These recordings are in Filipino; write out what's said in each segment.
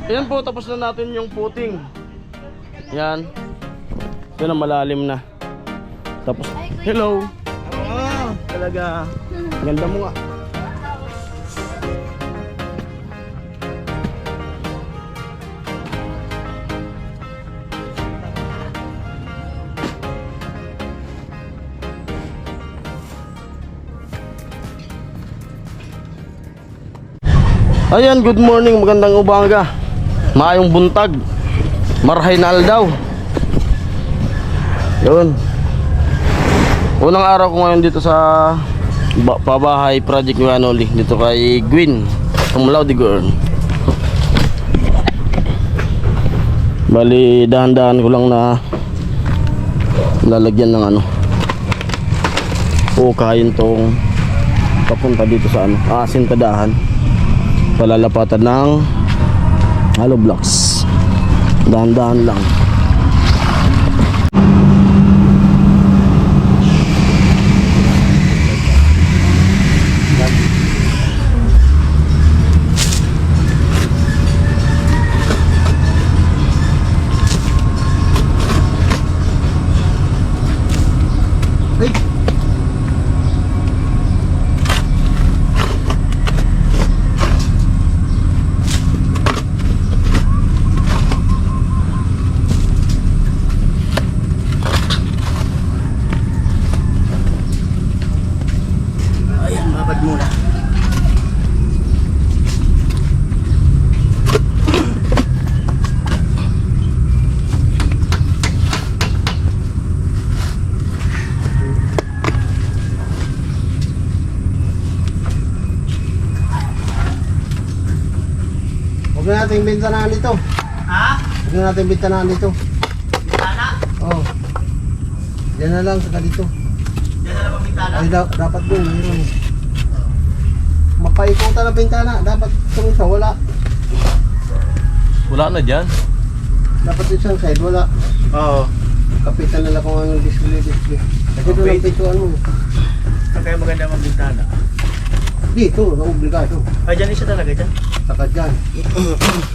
Ayan po, tapos na natin yung footing. Yan. Ito na, malalim na. Tapos, hello. Talaga. Ganda mo nga. Ayan, good morning, magandang umaga. Maayong buntag. Marhay na aldaw. Yun. Unang araw ko ngayon dito sa pabahay project ni Manoli. Dito kay Gwyn Tumlaw di Girl. Bali, dahan-dahan ko lang na lalagyan ng ano, kain tong papunta dito sa ano, sintadahan. Palalapatan ng hollow blocks. Dahan-dahan lang. Huwag na natin bintanahan dito. Ha? Huwag na natin bintanahan dito. Bintana? Oo. Yan na lang, saka dito. Diyan na lang ang bintana? Ay, dapat doon, mayroon. Mapaikutan ang bintana. Dapat itong isa, wala. Wala na dyan. Dapat isang side, wala. Oo. Kapitan nila kung anong display. Kasi doon ang pintuan mo. Saan kaya maganda ang bintana? Dito, ang obligado. Ay, dyan isa talaga dyan. Saka dyan.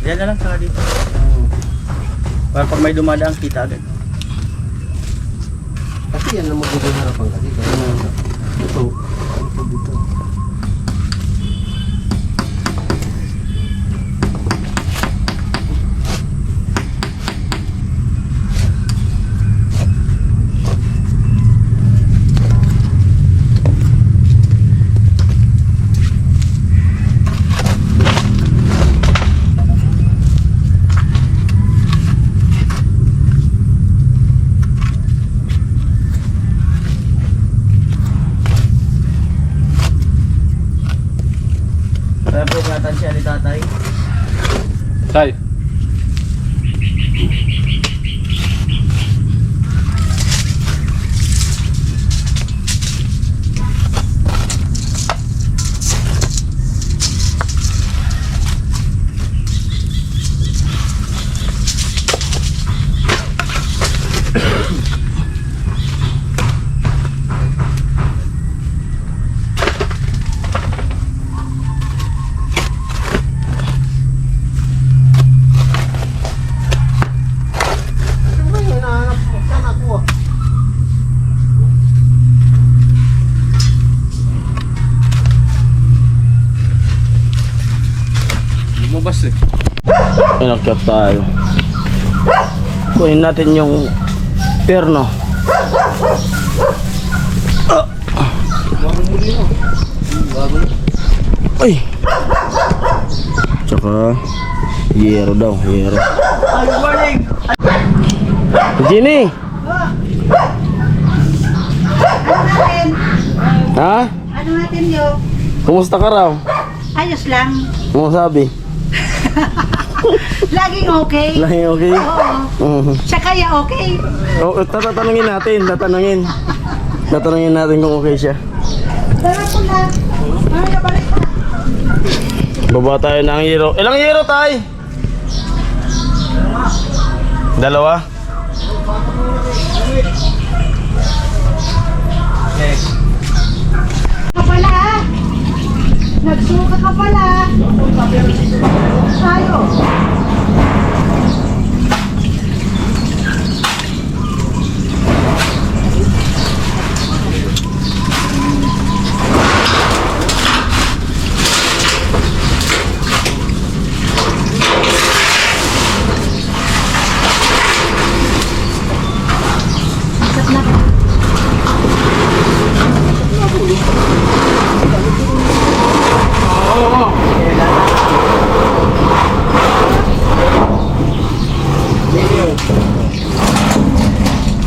Diyan na lang, saka dito. Oo. Para pag may dumadaang kita agad. Kasi yan ang magiging harapan kasi. Ito. Ito dito. Kaya po natin siya ni tatay. Tay. Lumabas eh. Inakyat tayo. Kunin natin yung perno. Ay. Tsaka yero daw, yero. Good morning! Jenny! Ha? Ano natin yun? Kumusta ka raw? Ayos lang. Ano sabi? Laging okay. Lahi okay? Oo. Siya kaya okay. Oh, tatanungin natin, tatanungin natin kung okay siya. Tara po na. Ano na balik pa? Baba tayo ng hero. Ilang hero tay? Dalawa? Ka pala ha? Nagsuka ka pala. Tayo.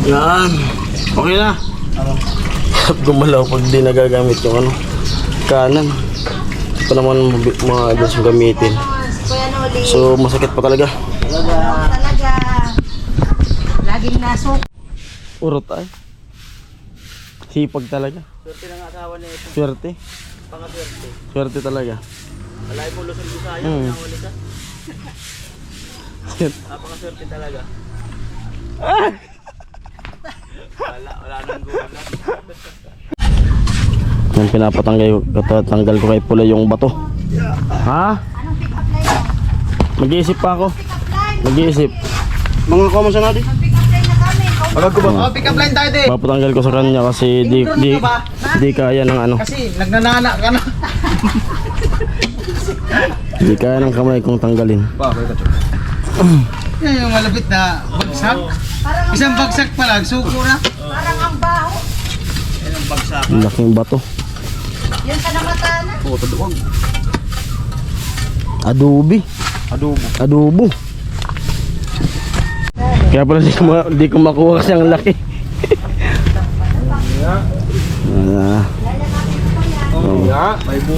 Yan. Okay na. Hirap gumalaw pag di nagagamit yung ano, kanan. Ito naman mga adjust yung gamitin. Kuya Noli. So masakit pa talaga. Talaga. Laging nasok. Urot ay. Sipag talaga. Swerte ng asawa niya ito. Swerte. Pangaswerte. Swerte talaga. Alay po Luzon, Visayas. Hmm. Pinahuli ka. Napakaswerte talaga. Wala nang gulat. Yung pinapatanggal ko kay Pula yung bato. Ha? Anong pick-up line mo? Mag-iisip pa ako. Pick-up line. Mag-iisip. Mga comments na natin. Ang pick-up line na kami. Agad ko ba? Oh, pick up line tayo din. Papatanggal ko sa kanya kasi di kaya ng ano. Kasi nagnanana ka na. Di kaya ng kamay kong tanggalin. Yan yung malapit na bagsak. Parang ang Isang bagsak pa lang, suko na. Parang ang baho. Yan ang bagsak. Ang laking bato. Yun sa namatana. Oo, taduwag. Adobe. Adobo. Kaya pala di ko makuha kasi ang laki.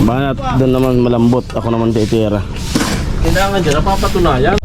Banat doon naman malambot. Ako naman titira. Kailangan dyan, napapatunayan.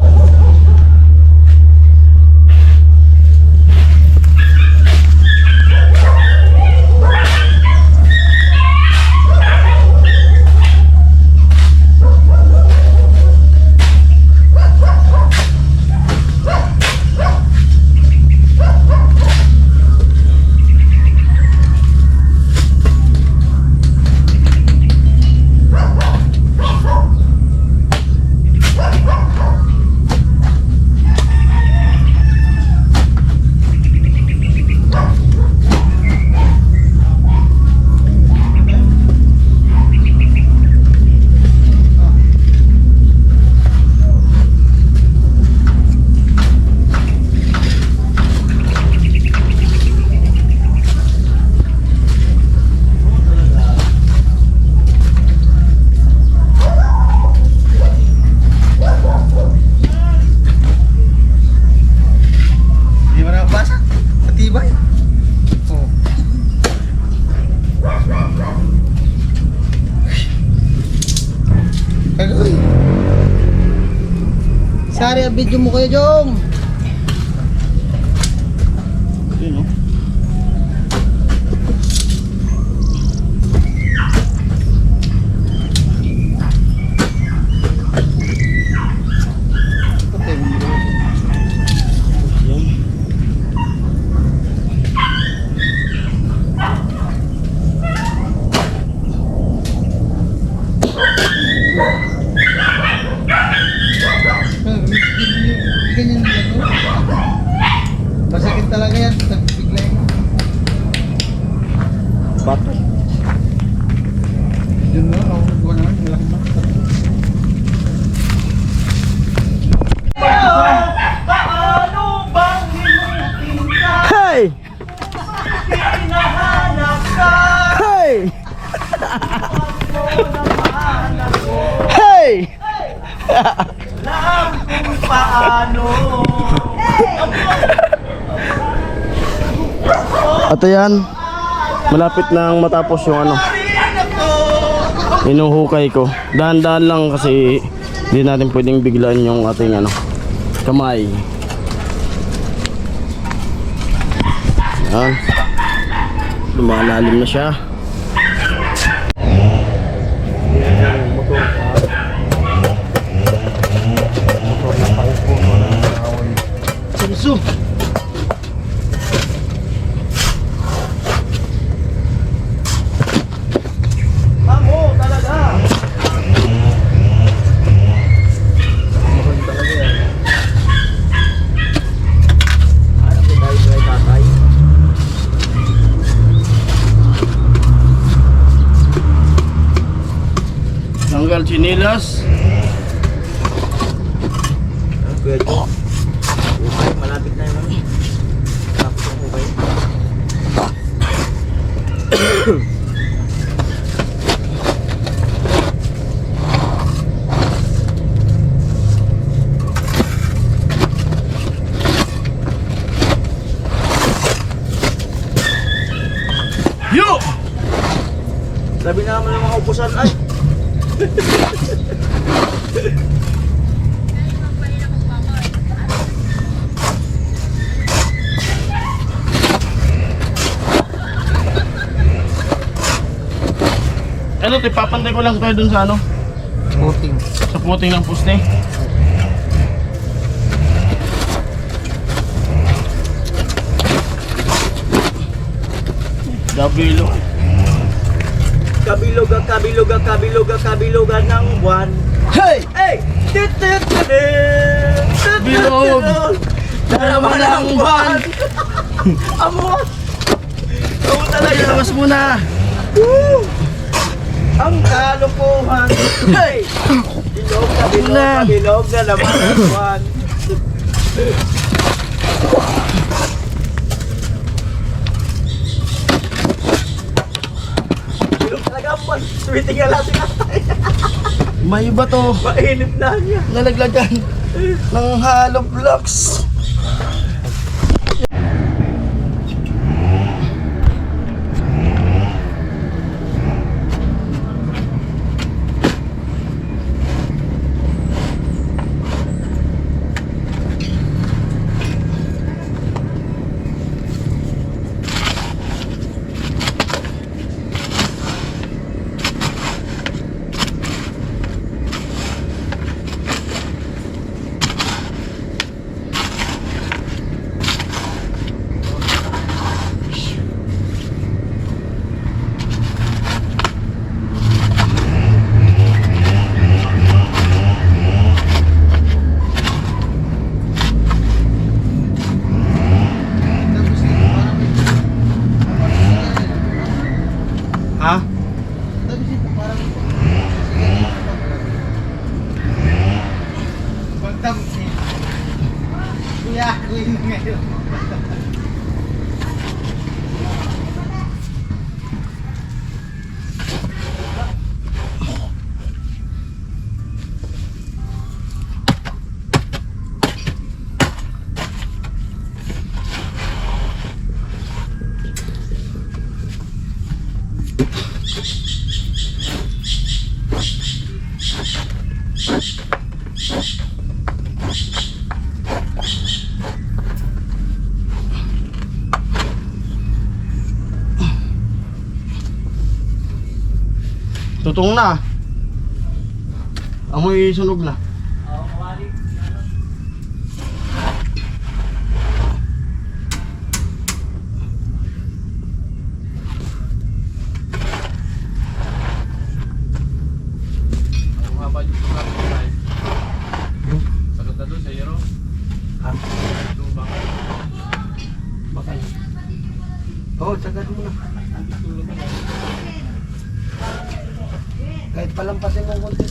Di mo na basa? Matibay. Oh. Agoy. Sari, video mo kayo, Jong. Yun, no? Ganyan din ako. Masakit talaga yan. Bigla yun. Bato. Yun na, ako. Buwan naman. Malaki na. Hey! Hey! Hey! At ayan, malapit nang matapos yung ano, inuhukay ko. Dahan-dahan lang kasi hindi natin pwedeng biglaan yung ating ano, kamay. Ayan, lumalalim na siya. Sunso. Tanggal chinilas. Kuya Jo. Okay, malapit na yung ano. Tapos yung okay. naubusan ay. Ano, ipapantay ko lang tayo dun sa ano? Puting. Sa puting ng poste. Dabilo. Kabilugan ng buwan. Hey! Hey! Bilog! Dalawa ng buwan! Amo! Amo talaga! Labas mo na! Woo! Ang kalukuhan! Hey! Bilog na naman ang buwan! Bilog talaga ang buwan! Sweeting nga lang siya! May iba to. Mainit na niya! Nalaglagan ng hollow blocks. Ha? Tutong na. Amoy sunog na. Oo, sagad mo na. Kahit palampasin mo konti.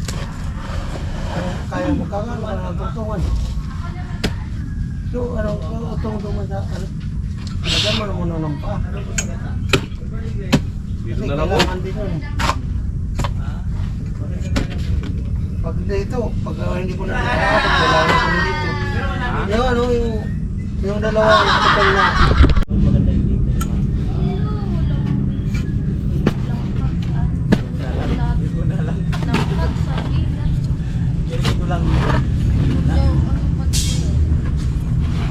Kaya mo ka nga, nakagurtungan. So, utong duman sa, lagyan mo na muna ng pa. Kasi kailangan din yun. Pag dito, pag hindi ko na nakakapag, kailangan ko dito. Yung dalawa, yung kapal na. Lang.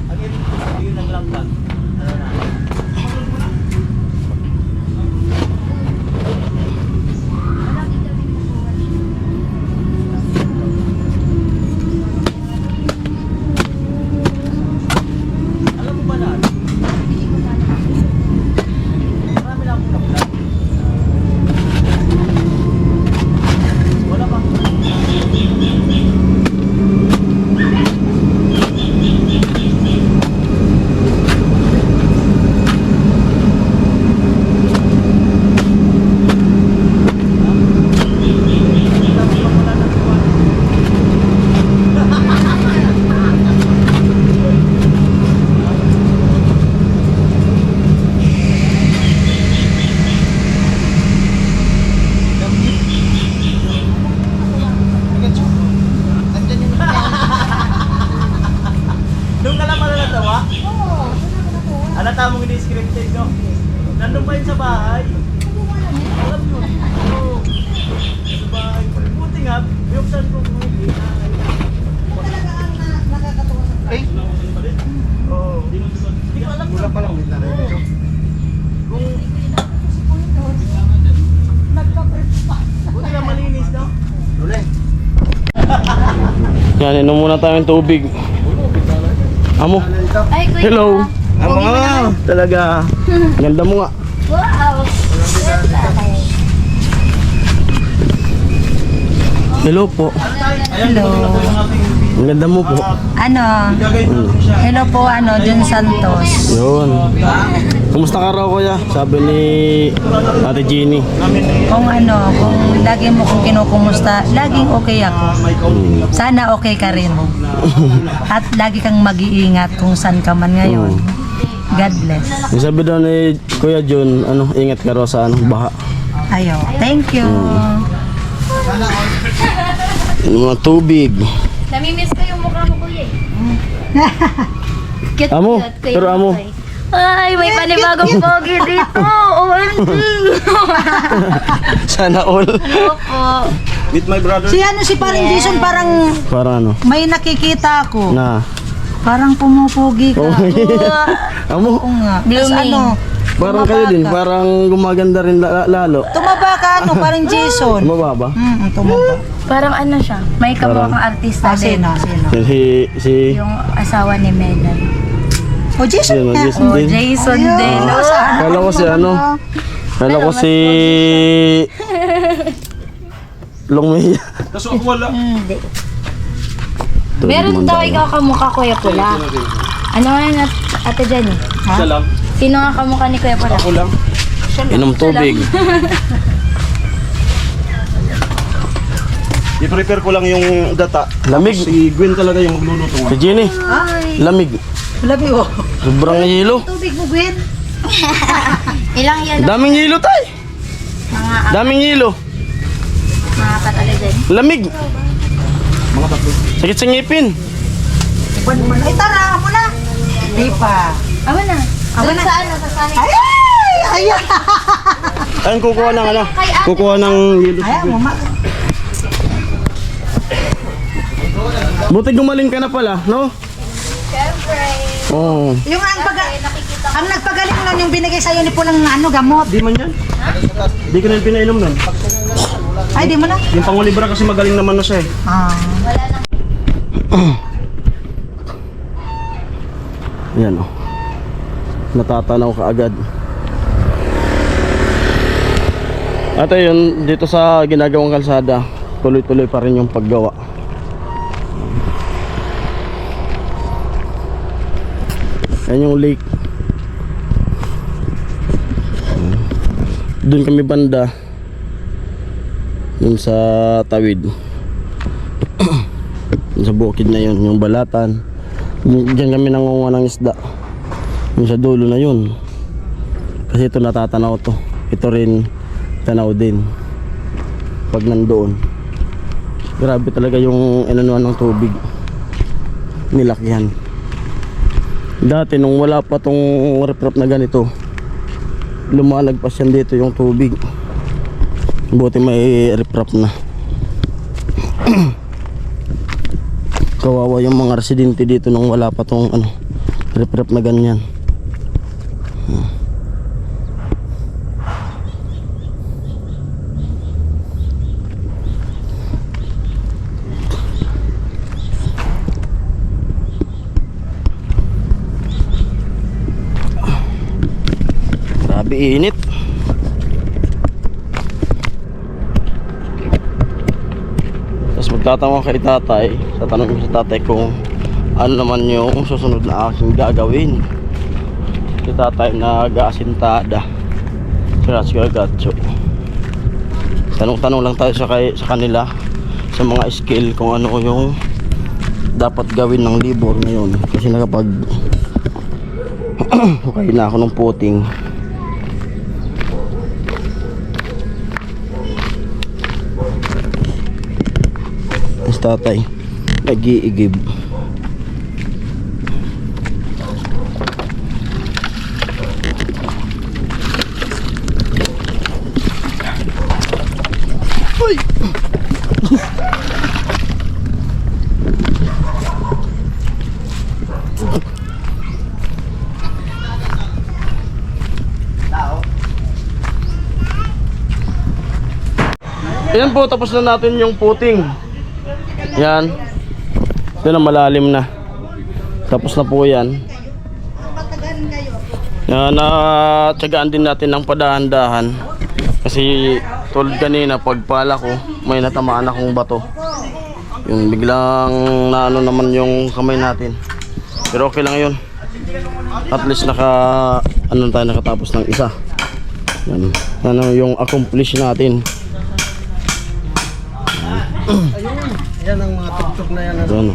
Ang ibig sabihin ng lambat. Ano na? Alam mo ba na? Marami lang akong na-vlog. Wala ba? Doon ka lang malalasawa? Oo. Alata mong hindi scripted, no? Nandun pa yun sa bahay. Alam mo. Oo. Ay! Oo. Wala pa lang may taray dito. Buti na malinis, no? Lule. Yan, inom muna tayong tubig. Amo. Ay, kuya. Hello. Amo! Talaga. Ganda mo nga. Wow. Hello po. Hello. Ang ganda mo po. Ano? Hello po, Jun Santos. Yun. Kumusta ka raw kuya? Sabi ni Ate Jeannie. Kung lagi mo kong kinukumusta, laging okay ako. Sana okay ka rin. At lagi kang mag-iingat kung saan ka man ngayon. God bless. Yung sabi daw ni Kuya Jun, ingat ka raw sa baha. Ayo, thank you. Yung mga tubig. Namimiss ko yung mukha mo, kuya. Cute, Amo, cute, kuya. pero amo. Ay, may panibagong pogi dito. OMG. Sana all. Opo. Meet my brother. Si parang Jason, parang Para may nakikita ako. na. Parang pumupugi ka. Amo, Oo nga. Tapos Blooming. parang kayo din. Parang gumaganda rin lalo. Tumaba ka, parang Jason. Mababa. Tumaba. Parang ano siya, may kamukha kang artista din. Sino? Si Yung asawa ni Megan. O, Jason Sino? nga. Jason Oh, din. Jason din. Oh. Kala ko si Kala ko si Longmia. Kaso ako wala. Hindi. Meron daw ikaw kamukha Kuya Pula. Ano nga na ate Jenny? Siya lang. Sino nga kamukha ni Kuya Pula? Ako lang. Inom tubig. I-prepare ko lang yung data. Lamig. Si Gwen talaga yung magluluto. Si Jenny. Lamig. Labi ko. Sobrang yelo. Tubig mo, Gwen. Ilang yan? Daming yelo tay. Mga Daming yelo. patali din. Lamig. Sakit sa ngipin. Ay, tara, mo na. Hindi pa. Awa na. Awa na. Sa ano? Sa sahig. Ay! Ayun, kukuha ng Kukuha ng yelo. Ayaw mo, Buti gumaling ka na pala, no? Siyempre. Oo. Yung ang nagpagaling nun, yung binigay sa'yo ni Pulang gamot. Di man yan. Di ko na yung pinainom nun. Ay, di mo na. Yung pangulibra kasi magaling naman na siya eh. Yan o. Natatanaw ka agad. At ayun, dito sa ginagawang kalsada, tuloy-tuloy pa rin yung paggawa. Yan yung lake. Doon kami banda. Doon sa tawid. Doon sa bukid na yun, yung balatan. Diyan kami nangunguha ng isda. Yung sa dulo na yun. Kasi ito natatanaw to. Ito rin tanaw din. Pag nandoon. Grabe talaga yung inanuan ng tubig. Nilakihan. Dati nung wala pa tong riprap na ganito, lumalagpas yan dito yung tubig. Buti may riprap na. Kawawa yung mga residente dito nung wala pa tong riprap na ganyan. Grabe init. Tapos magtatanong kay tatay, tatanong ko sa tatay kung ano naman yung susunod na aking gagawin. Si tatay nag-aasintada si Gatso. Tanong-tanong lang tayo sa kanila sa mga skill kung ano yung dapat gawin ng libor ngayon. Kasi nakapag okay na ako ng puting. Si tatay nag-iigib. Uy! Ayan po, tapos na natin yung puting. Yan. Ito na, malalim na. Tapos na po yan. Yan, tsagaan din natin ng padahan-dahan. Kasi tulad kanina, pagpala ko, may natamaan akong bato. Yung biglang naano naman yung kamay natin. Pero okay lang yun. At least nakatapos ng isa. Yan. Ano yung accomplish natin. Yan ang mga tuktok na yan. Yan.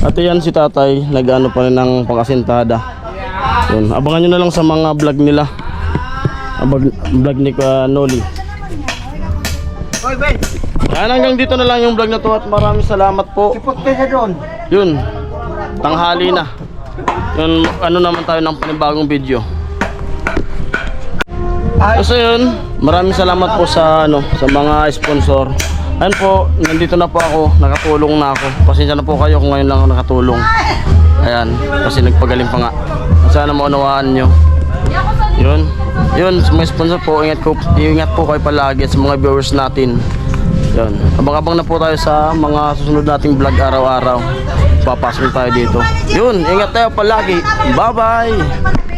At yan si tatay, nag-ano pa rin ng pang-asintada. Yun. Abangan nyo na lang sa mga vlog nila. Vlog ni Noli. Oy, Ben! Yan, hanggang dito na lang yung vlog na to at maraming salamat po. Ipot kayo doon. Yun, tanghali na. Yun, ano naman tayo ng panibagong video. So yun, maraming salamat po sa sa mga sponsor. Ayun po, nandito na po ako, nakatulong na ako. Pasensya na po kayo kung ngayon lang ako nakatulong. Ayan, kasi nagpagaling pa nga. Sana maunawaan nyo. Yun, sa mga sponsor po, ingat po kayo palagi at sa mga viewers natin. Yun, abang-abang na po tayo sa mga susunod nating vlog araw-araw. Papasok tayo dito. Yun, ingat tayo palagi. Bye-bye!